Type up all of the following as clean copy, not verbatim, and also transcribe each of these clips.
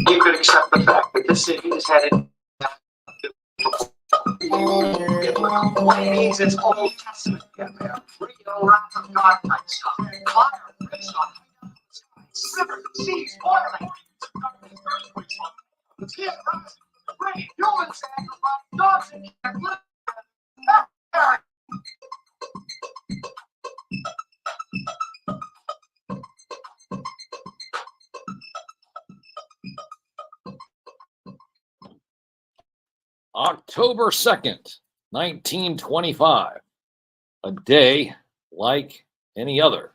you could accept the fact that the city is headed. It means it's Old Testament. Real wrath of God type stuff. Fire, brimstone, rivers, seas, boiling. Tears, rain, human sacrifice, dogs and cats. October 2nd, 1925, a day like any other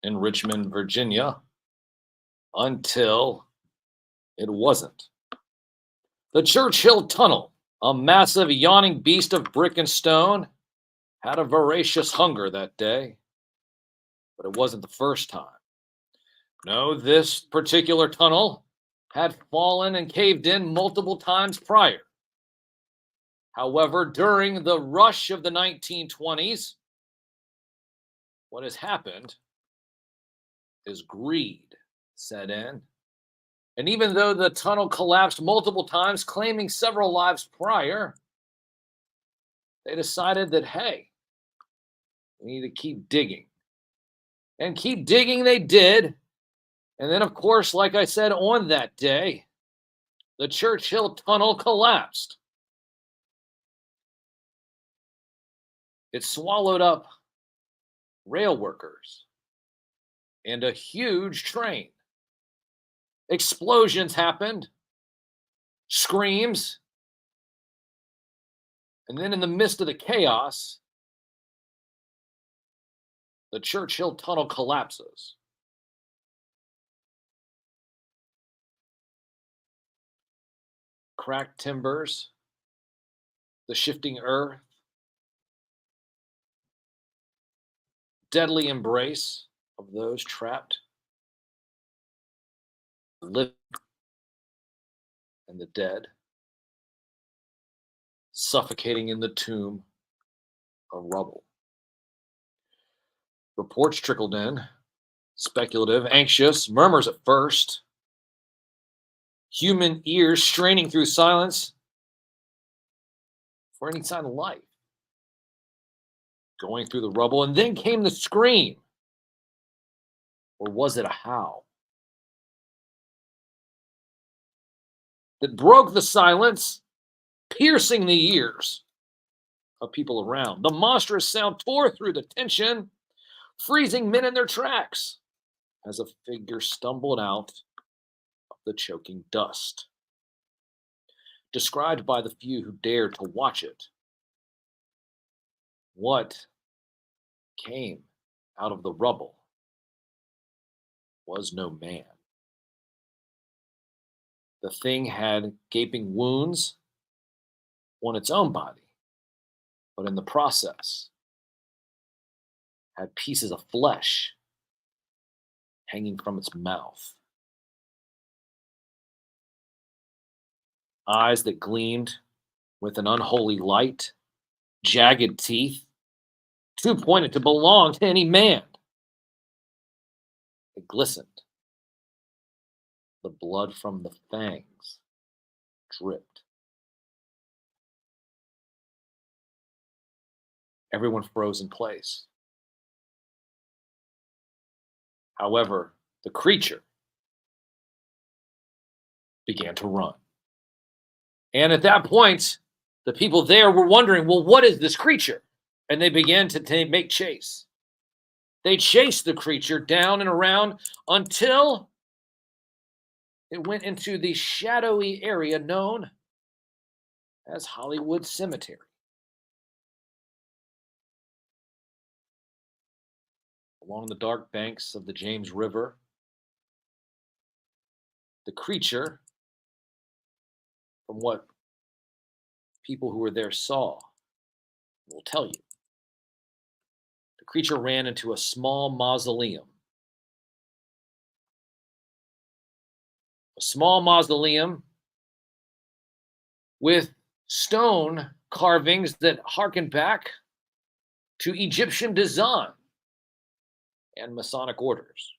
in Richmond, Virginia, until it wasn't. The Churchill Tunnel, a massive yawning beast of brick and stone, had a voracious hunger that day, but it wasn't the first time. No, this particular tunnel had fallen and caved in multiple times prior. However, during the rush of the 1920s, what has happened is greed set in. And even though the tunnel collapsed multiple times, claiming several lives prior, they decided that, hey, we need to keep digging. And keep digging they did. And then, of course, like I said, on that day, the Churchill Tunnel collapsed. It swallowed up rail workers and a huge train. Explosions happened, screams, and then in the midst of the chaos, the Churchill Tunnel collapses. Cracked timbers, the shifting earth, deadly embrace of those trapped, living, and the dead, suffocating in the tomb of rubble. Reports trickled in, speculative, anxious, murmurs at first, human ears straining through silence for any sign of life. Going through the rubble, and then came the scream. Or was it a howl? That broke the silence, piercing the ears of people around. The monstrous sound tore through the tension, freezing men in their tracks as a figure stumbled out of the choking dust. Described by the few who dared to watch it, what came out of the rubble was no man. The thing had gaping wounds on its own body, but in the process had pieces of flesh hanging from its mouth. Eyes that gleamed with an unholy light, jagged teeth, too pointed to belong to any man. It glistened. The blood from the fangs dripped. Everyone froze in place. However, the creature began to run. And at that point, the people there were wondering, well, what is this creature? And they began to make chase. They chased the creature down and around until it went into the shadowy area known as Hollywood Cemetery. Along the dark banks of the James River, the creature, from what people who were there saw, will tell you, the creature ran into a small mausoleum. A small mausoleum with stone carvings that harken back to Egyptian design and Masonic orders.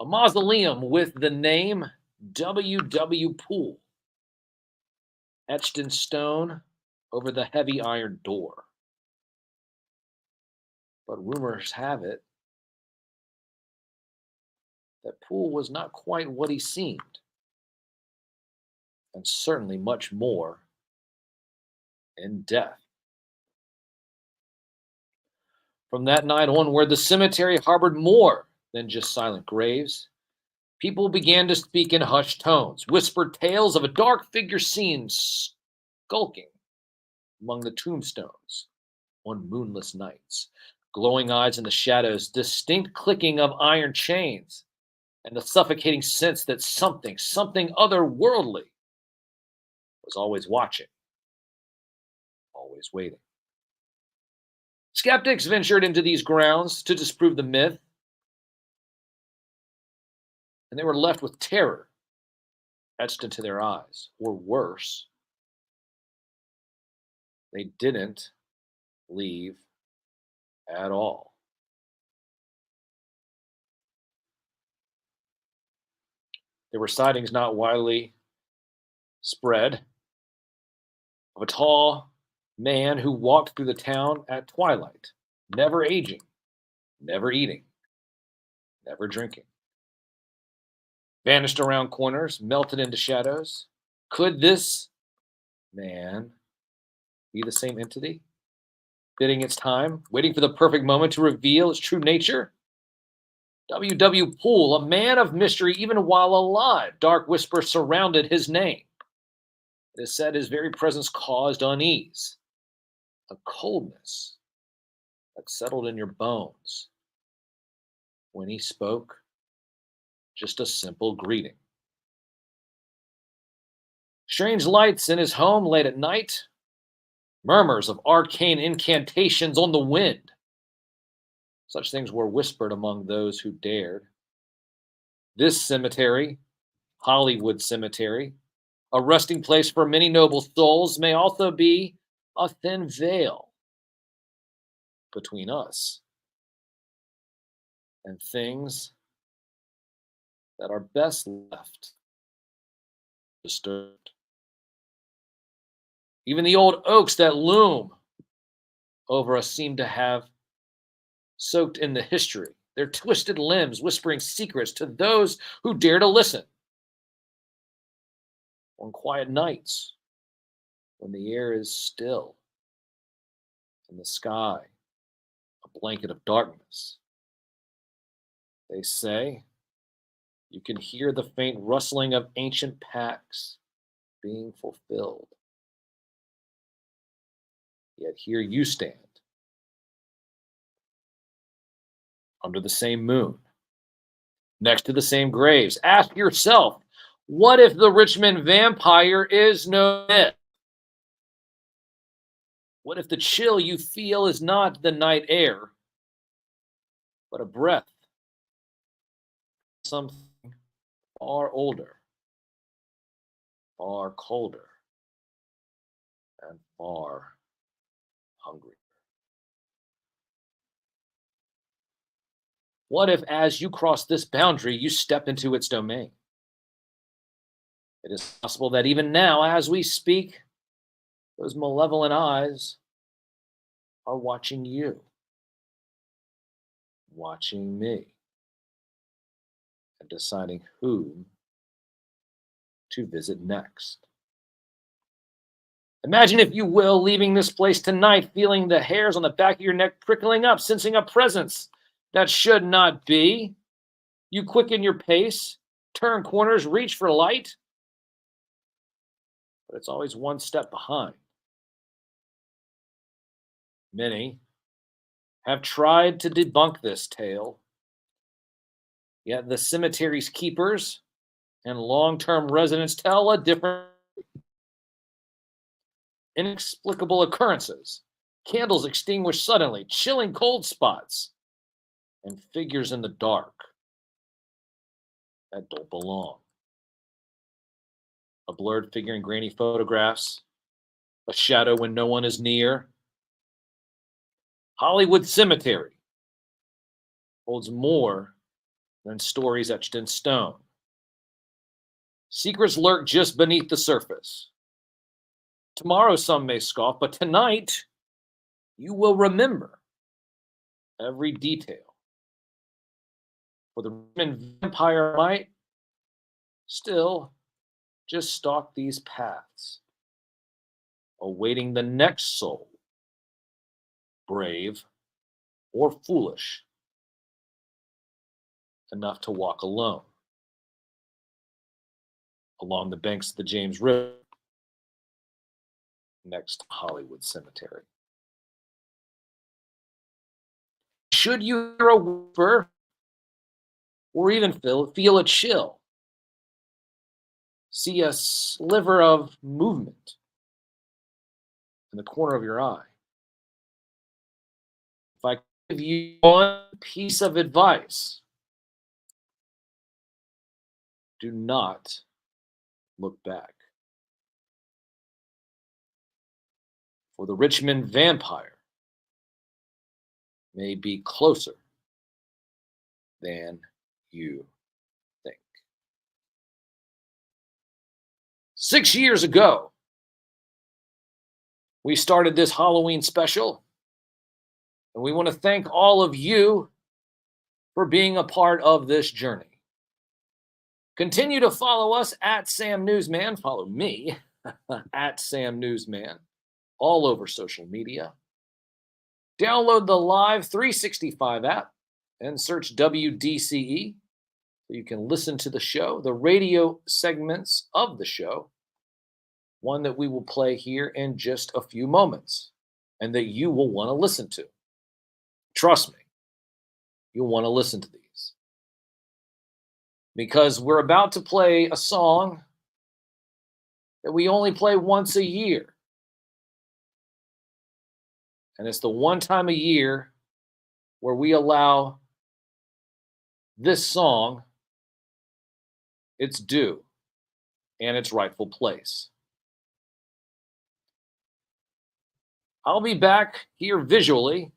A mausoleum with the name W. Poole etched in stone over the heavy iron door. But rumors have it that Poole was not quite what he seemed, and certainly much more in death. From that night onward, the cemetery harbored more than just silent graves. People began to speak in hushed tones, whispered tales of a dark figure seen skulking among the tombstones on moonless nights, glowing eyes in the shadows, distinct clicking of iron chains, and the suffocating sense that something otherworldly was always watching, always waiting. Skeptics ventured into these grounds to disprove the myth, and they were left with terror etched into their eyes, or worse, they didn't leave at all. There were sightings not widely spread of a tall man who walked through the town at twilight, never aging, never eating, never drinking. Vanished around corners, melted into shadows. Could this man be the same entity, biding its time, waiting for the perfect moment to reveal its true nature? W. Poole, a man of mystery even while alive, dark whispers surrounded his name. It is said his very presence caused unease, a coldness that settled in your bones. When he spoke, just a simple greeting. Strange lights in his home late at night, murmurs of arcane incantations on the wind. Such things were whispered among those who dared. This cemetery, Hollywood Cemetery, a resting place for many noble souls, may also be a thin veil between us and things that are best left disturbed. Even the old oaks that loom over us seem to have soaked in the history, their twisted limbs whispering secrets to those who dare to listen. On quiet nights, when the air is still and the sky a blanket of darkness, they say you can hear the faint rustling of ancient pacts being fulfilled. Yet here you stand, under the same moon, next to the same graves. Ask yourself, what if the Richmond vampire is no myth? What if the chill you feel is not the night air, but a breath, something far older, far colder, and far hungrier? What if, as you cross this boundary, you step into its domain? It is possible that even now, as we speak, those malevolent eyes are watching you, watching me, and deciding whom to visit next. Imagine, if you will, leaving this place tonight, feeling the hairs on the back of your neck prickling up, sensing a presence that should not be. You quicken your pace, turn corners, reach for light, but it's always one step behind. Many have tried to debunk this tale, yet the cemetery's keepers and long-term residents tell a different. Inexplicable occurrences, candles extinguished suddenly, chilling cold spots, and figures in the dark that don't belong. A blurred figure in grainy photographs, a shadow when no one is near. Hollywood Cemetery holds more than stories etched in stone. Secrets lurk just beneath the surface. Tomorrow some may scoff, but tonight you will remember every detail. For the Roman vampire might still just stalk these paths, awaiting the next soul, brave or foolish enough to walk alone along the banks of the James River next to Hollywood Cemetery. Should you hear a whisper or even feel a chill, see a sliver of movement in the corner of your eye, if I give you one piece of advice, do not look back. For the Richmond vampire may be closer than you think. 6 years ago, we started this Halloween special, and we want to thank all of you for being a part of this journey. Continue to follow us at Sam Newsman. Follow me at Sam Newsman all over social media. Download the Live 365 app and search WDCE so you can listen to the show, the radio segments of the show, one that we will play here in just a few moments and that you will want to listen to. Trust me, you'll want to listen to these because we're about to play a song that we only play once a year. And it's the one time a year where we allow this song its due and its rightful place. I'll be back here visually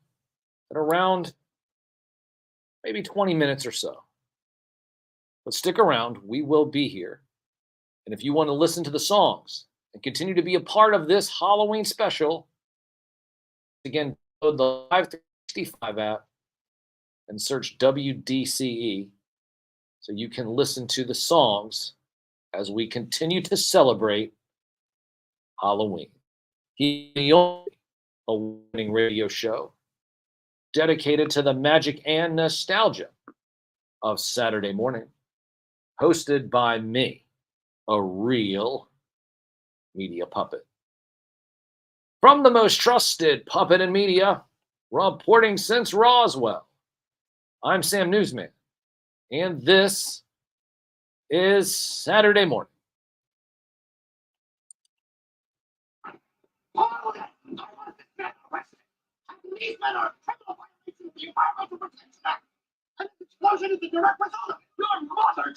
at around maybe 20 minutes or so. But stick around, we will be here. And if you want to listen to the songs and continue to be a part of this Halloween special, again, go to the Live 365 app and search WDCE so you can listen to the songs as we continue to celebrate Halloween. He's the only award-winning radio show dedicated to the magic and nostalgia of Saturday morning, hosted by me, a real media puppet. From the most trusted puppet in media, reporting since Roswell, I'm Sam Newsman, and this is Saturday morning. These men are criminal violations of the Environmental Protection Act. And this explosion is the direct result of your mother.